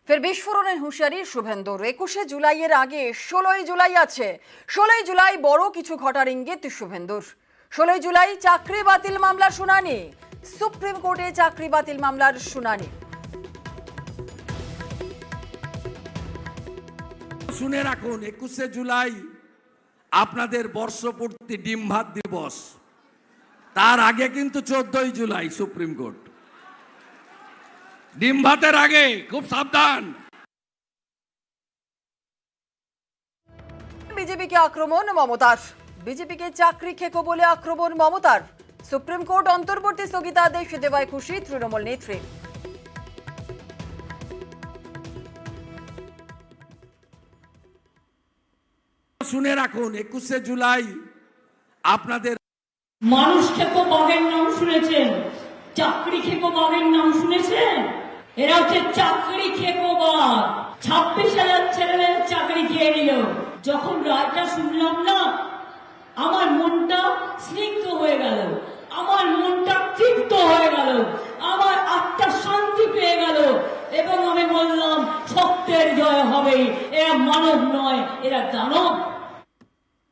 ফের বিস্ফোরণের হুঁশিয়ারি শুভেন্দুর। 21শে জুলাইয়ের আগে 16ই জুলাই আছে। 16ই জুলাই বড় কিছু ঘটার ইঙ্গিত শুভেন্দুর। 16ই জুলাই চাকরি বাতিল মামলার শুনানি, সুপ্রিম কোর্টে চাকরি বাতিল মামলার শুনানি। শুনে রাখুন, 21শে জুলাই আপনাদের বর্ষপূর্তি ডিম ভাত দিবস। তার আগে কিন্তু 14ই জুলাই সুপ্রিম কোর্ট। ডিম ভাতের আগে খুব সাবধান। বিজেপিকে আক্রমণ মমতার। বিজেপিকে চাকরি খেকো বলে আক্রমণ মমতার। সুপ্রিম কোর্ট অন্তর্বর্তী স্থগিতাদেশ দেওয়ায় খুশি তৃণমূল নেত্রী। শুনে রাখুন, 21শে জুলাই আপনাদের মানুষ খেকো বাঘের নাম শুনেছেন, চাকরি খেকো বাঘের নাম শুনেছেন? এরা হচ্ছে চাকরি খেকো বাঘ। 26,000 ছেলেমেয়ের চাকরি খেয়ে নিল। যখন রায়টা শুনলাম না, আমার মনটা স্নিগ্ধ হয়ে গেল, আমার মনটা তৃপ্ত হয়ে গেল, আমার আত্মা শান্তি পেয়ে গেল এবং আমি বললাম সত্যের জয় হবে। এরা মানব নয়, এরা দানব।